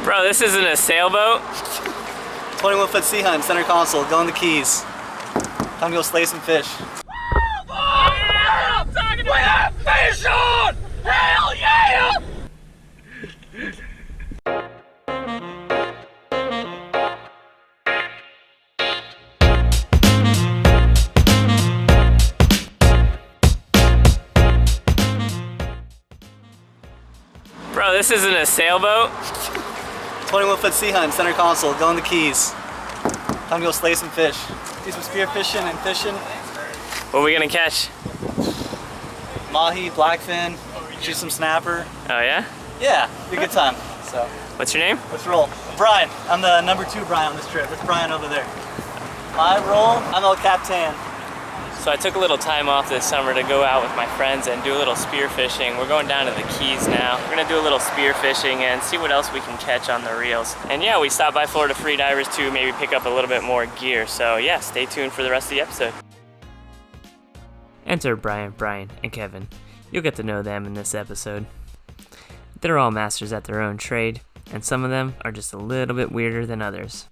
Bro, this isn't a sailboat. 21-foot sea hunt, center console, go in the Keys. Time to go slay some fish. I'm talking to you! Fish on! Hell yeah! Bro, this isn't a sailboat. 21-foot sea hunt, center console, go in the Keys. Time to go slay some fish. Do some spear fishing and fishing. What are we gonna catch? Mahi, blackfin, shoot some snapper. Oh yeah? Yeah, be a good time. So, What's your name? let's roll. Brian, I'm the number 2 Brian on this trip. That's Brian over there. My role, I'm El Capitan. So I took a little time off this summer to go out with my friends and do a little spear fishing. We're going down to the Keys now. We're gonna do a little spear fishing and see what else we can catch on the reels. And yeah, we stopped by Florida Free Divers to maybe pick up a little bit more gear. So yeah, stay tuned for the rest of the episode. Enter Brian, and Kevin. You'll get to know them in this episode. They're all masters at their own trade, and some of them are just a little bit weirder than others.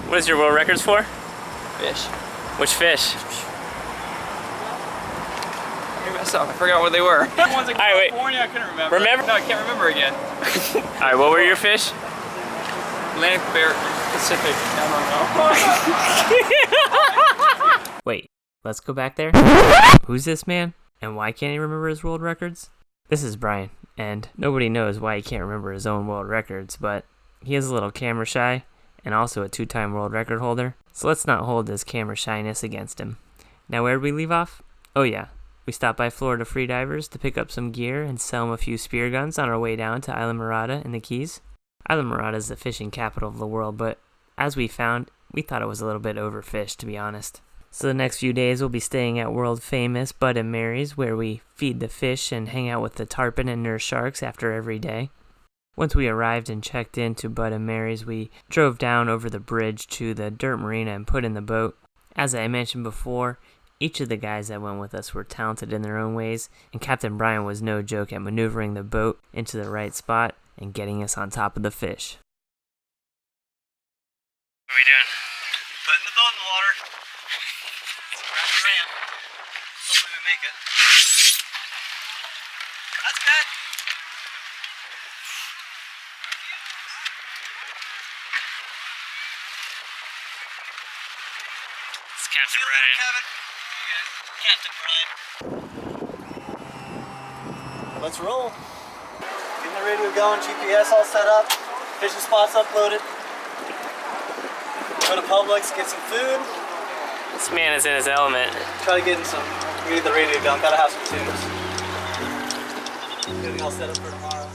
What is your world records for? Fish. Which fish? I forgot what they were. One's in All right, wait. California, I couldn't remember. Remember? No, I can't remember again. All right, what were your fish? Atlantic Bear Pacific. I don't know. Wait, let's go back there. Who's this man, and why can't he remember his world records? This is Brian, and nobody knows why he can't remember his own world records, but he is a little camera shy, and also a 2-time world record holder, so let's not hold this camera shyness against him. Now where did we leave off? Oh yeah, we stopped by Florida Free Divers to pick up some gear and sell them a few spear guns on our way down to Isla Mirada in the Keys. Isla Mirada is the fishing capital of the world, but as we found, we thought it was a little bit overfished, to be honest. So the next few days we'll be staying at world famous Bud and Mary's, where we feed the fish and hang out with the tarpon and nurse sharks after every day. Once we arrived and checked into Bud and Mary's, we drove down over the bridge to the dirt marina and put in the boat. As I mentioned before, each of the guys that went with us were talented in their own ways, and Captain Brian was no joke at maneuvering the boat into the right spot and getting us on top of the fish. What are we doing? Putting the boat in the water. Wrap the ramp. Hopefully we make it. That's good. It's Captain See you Brian. later, Kevin. Captain Brian. Let's roll. Getting the radio going, GPS all set up, fishing spots uploaded. Go to Publix, get some food. This man is in his element. Try to get in some, get the radio going, gotta have some tunes. Getting all set up for tomorrow.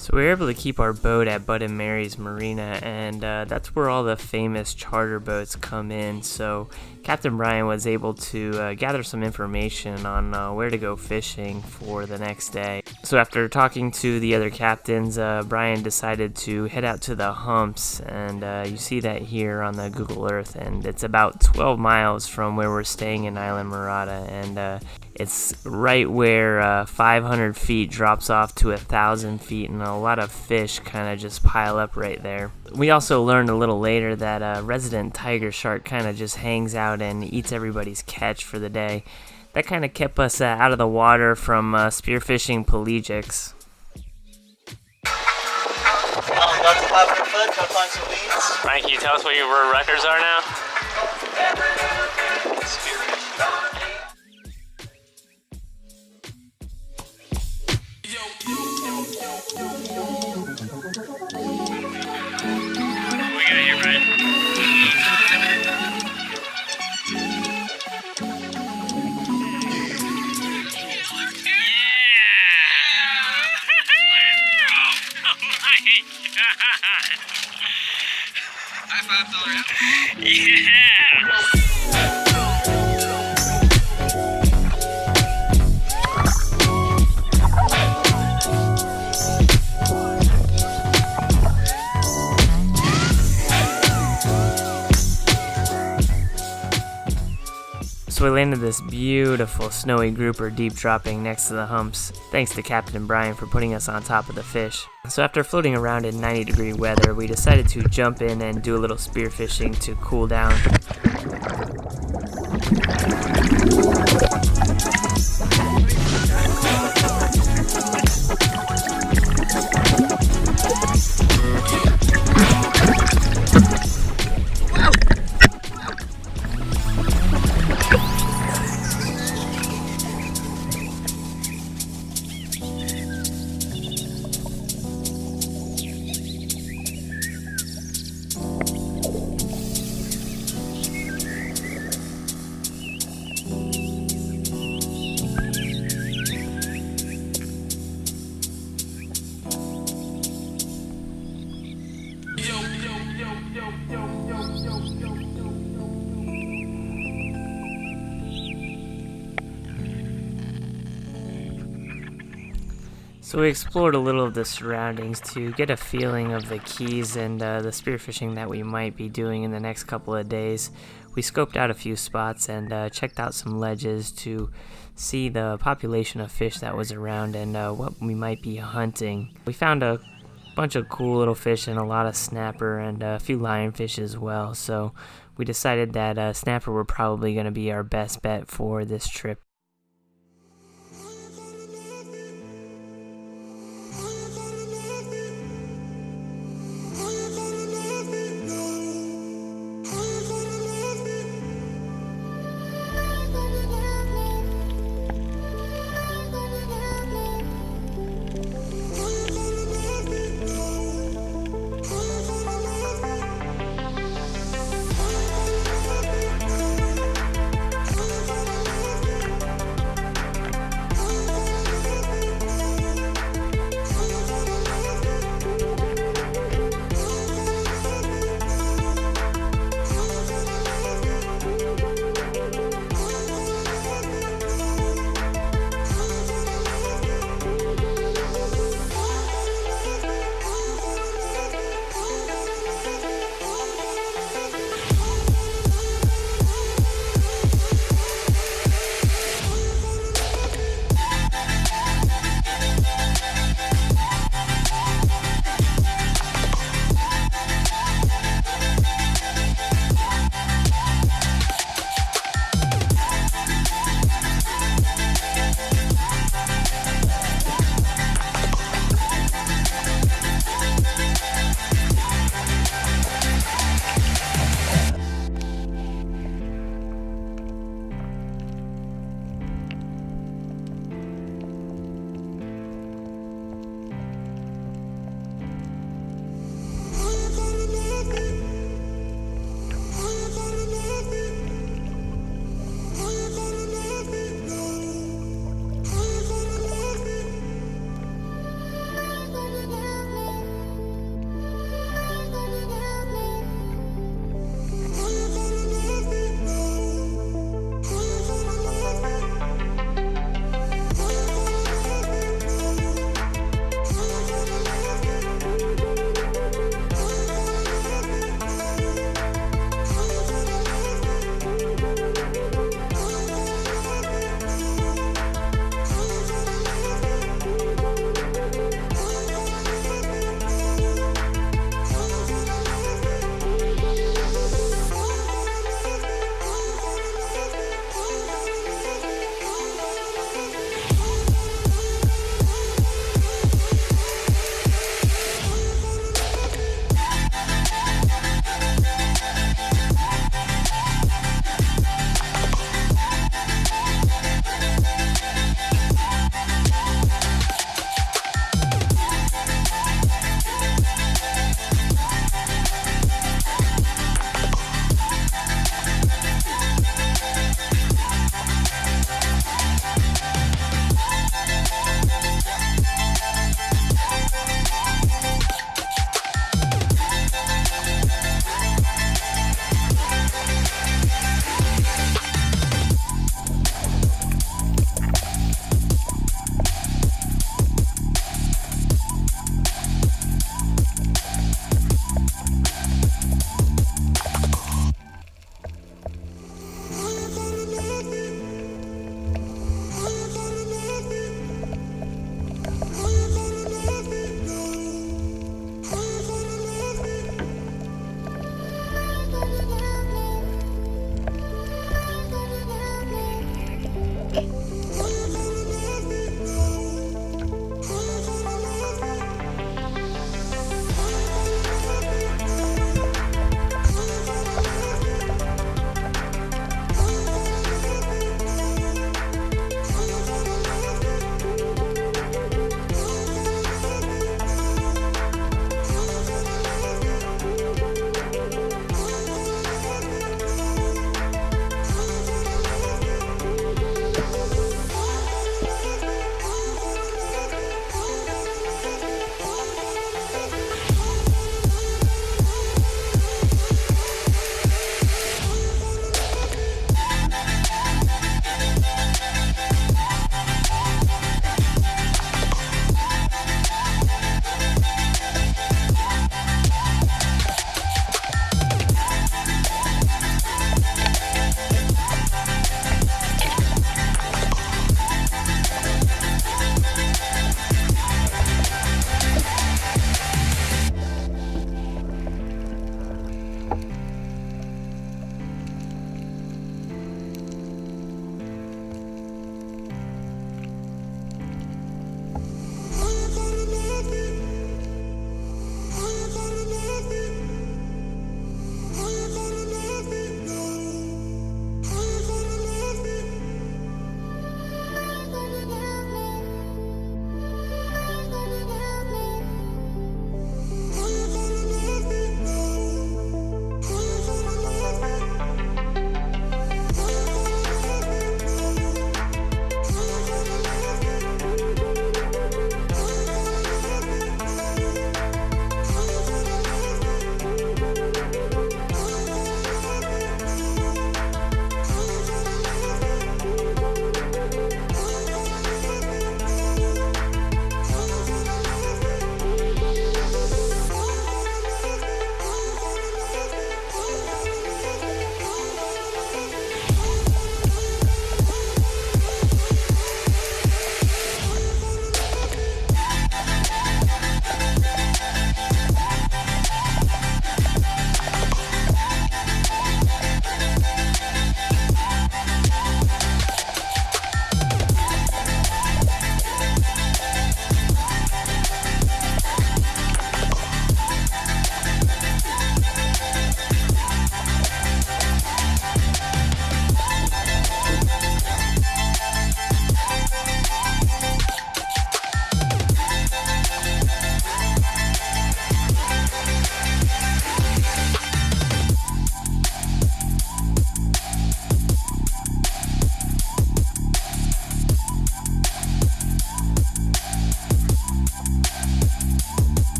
So we were able to keep our boat at Bud and Mary's Marina, and that's where all the famous charter boats come in. So Captain Brian was able to gather some information on where to go fishing for the next day. So after talking to the other captains, Brian decided to head out to the humps, and you see that here on the Google Earth, and it's about 12 miles from where we're staying in Isla Mirada, and it's right where 500 feet drops off to 1,000 feet, and a lot of fish kind of just pile up right there. We also learned a little later that a resident tiger shark kind of just hangs out and eats everybody's catch for the day. That kind of kept us out of the water from spearfishing pelagics. That's 500 foot, gotta find some leads. Brian, can you tell us what your world records are now? What we got here, Brian? high-fives all around? So we landed this beautiful snowy grouper deep dropping next to the humps, thanks to Captain Brian for putting us on top of the fish. So after floating around in 90-degree weather, we decided to jump in and do a little spearfishing to cool down. So we explored a little of the surroundings to get a feeling of the keys and the spearfishing that we might be doing in the next couple of days. We scoped out a few spots and checked out some ledges to see the population of fish that was around and what we might be hunting. We found a bunch of cool little fish and a lot of snapper and a few lionfish as well, so we decided that snapper were probably going to be our best bet for this trip.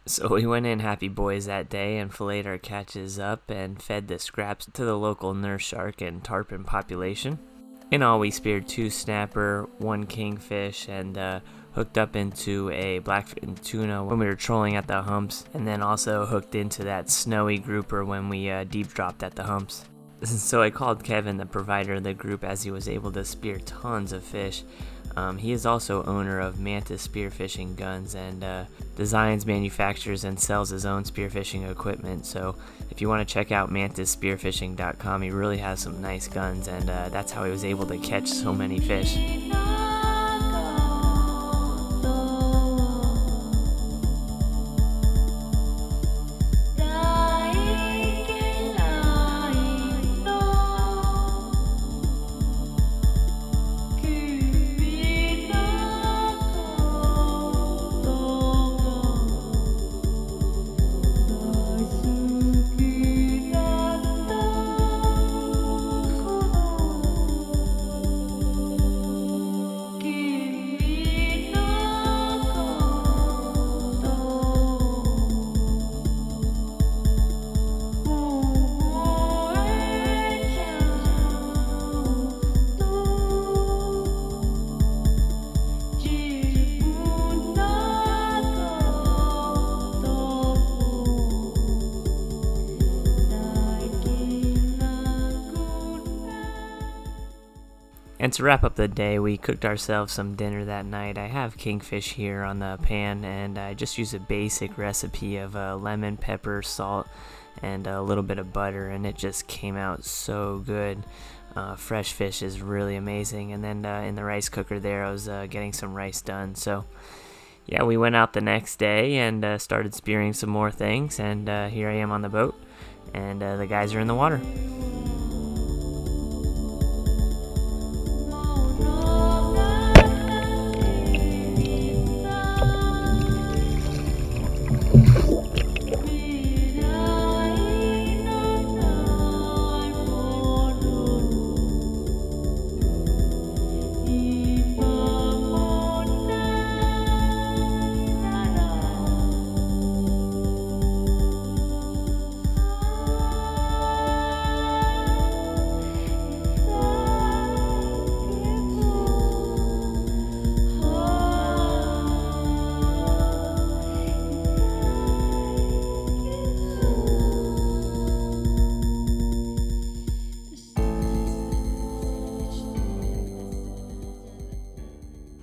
So we went in happy boys that day and filleted our catches up and fed the scraps to the local nurse shark and tarpon population. In all, we speared 2 snapper, 1 kingfish, and hooked up into a blackfin tuna when we were trolling at the humps, and then also hooked into that snowy grouper when we deep dropped at the humps. So I called Kevin, the provider of the group, as he was able to spear tons of fish. He is also owner of Mantis Spearfishing Guns and designs, manufactures, and sells his own spearfishing equipment. So if you want to check out MantisSpearfishing.com, he really has some nice guns, and that's how he was able to catch so many fish. And to wrap up the day, we cooked ourselves some dinner that night. I have kingfish here on the pan, and I just used a basic recipe of lemon, pepper, salt, and a little bit of butter, and it just came out so good. Fresh fish is really amazing. And then in the rice cooker there, I was getting some rice done. So yeah, we went out the next day and started spearing some more things, and here I am on the boat, and the guys are in the water.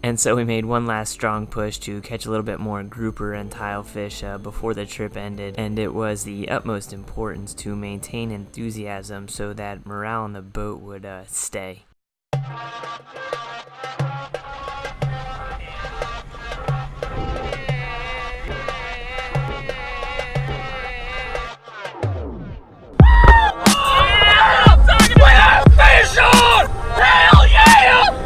And so we made one last strong push to catch a little bit more grouper and tilefish before the trip ended, and it was the utmost importance to maintain enthusiasm so that morale on the boat would stay. Fish on! Hell yeah!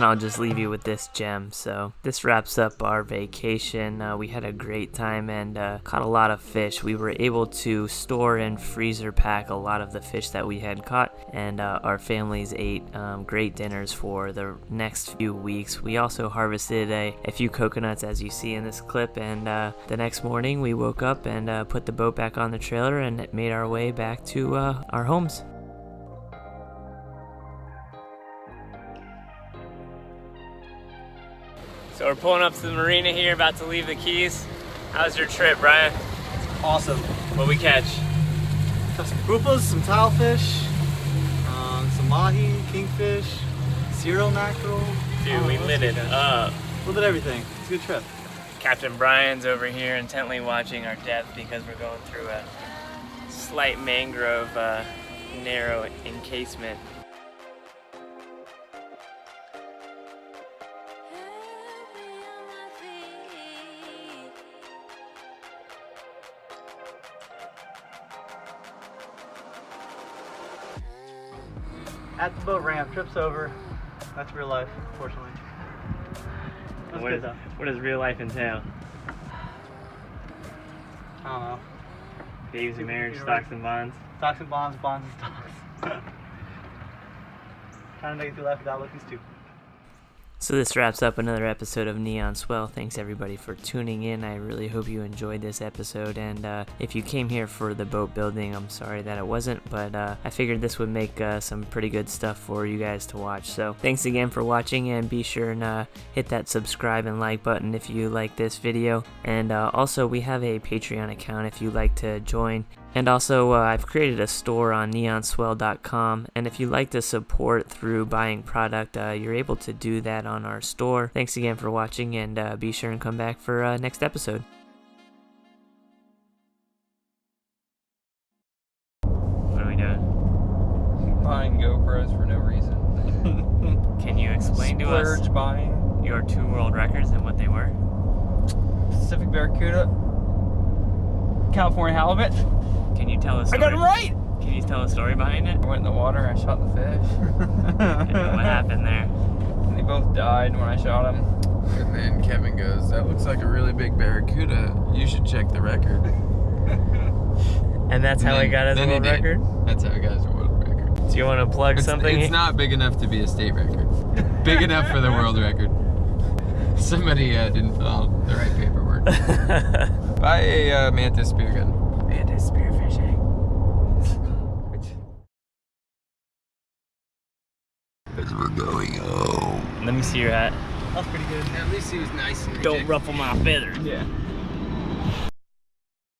then I'll just leave you with this gem. So this wraps up our vacation. We had a great time and caught a lot of fish. We were able to store and freezer pack a lot of the fish that we had caught, and our families ate great dinners for the next few weeks. We also harvested a few coconuts, as you see in this clip, and the next morning we woke up and put the boat back on the trailer and made our way back to our homes. So we're pulling up to the marina here, about to leave the Keys. How's your trip, Brian? Awesome. What'd we catch? Got some groupas, some tilefish, some mahi, kingfish, cereal mackerel. Dude, we lit it up. A little bit of everything. It's a good trip. Captain Brian's over here intently watching our depth because we're going through a slight mangrove narrow encasement. At the boat ramp, trips over. That's real life, unfortunately. That's good though. What does real life entail? I don't know. Babies and marriage, stocks and bonds. Stocks and bonds, bonds and stocks. Trying to make it through life without looking stupid. So this wraps up another episode of Neon Swell. Thanks everybody for tuning in. I really hope you enjoyed this episode, and if you came here for the boat building, I'm sorry that it wasn't, but I figured this would make some pretty good stuff for you guys to watch. So thanks again for watching, and be sure and hit that subscribe and like button if you like this video. And also we have a Patreon account if you'd like to join. And also, I've created a store on neonswell.com, and if you'd like to support through buying product, you're able to do that on our store. Thanks again for watching, and be sure and come back for next episode. What are we doing? Buying GoPros for no reason. Can you explain to us Splurge buying. your 2 world records and what they were? Pacific Barracuda. California halibut. Can you tell a I story? got it right! Can you tell a story behind it? I went in the water, I shot the fish. And what happened there? And they both died when I shot them. And then Kevin goes, "That looks like a really big barracuda. You should check the record." And that's how he got his world record? That's how he got his world record. Do you want to plug something? It's not big enough to be a state record. Big enough for the world record. Somebody didn't fill out the right paperwork. Buy a mantis spear gun. Mantis spearfishing. As we're going home. Let me see your hat. That's pretty good. At least he was nice and Don't ruffle my feathers. Yeah.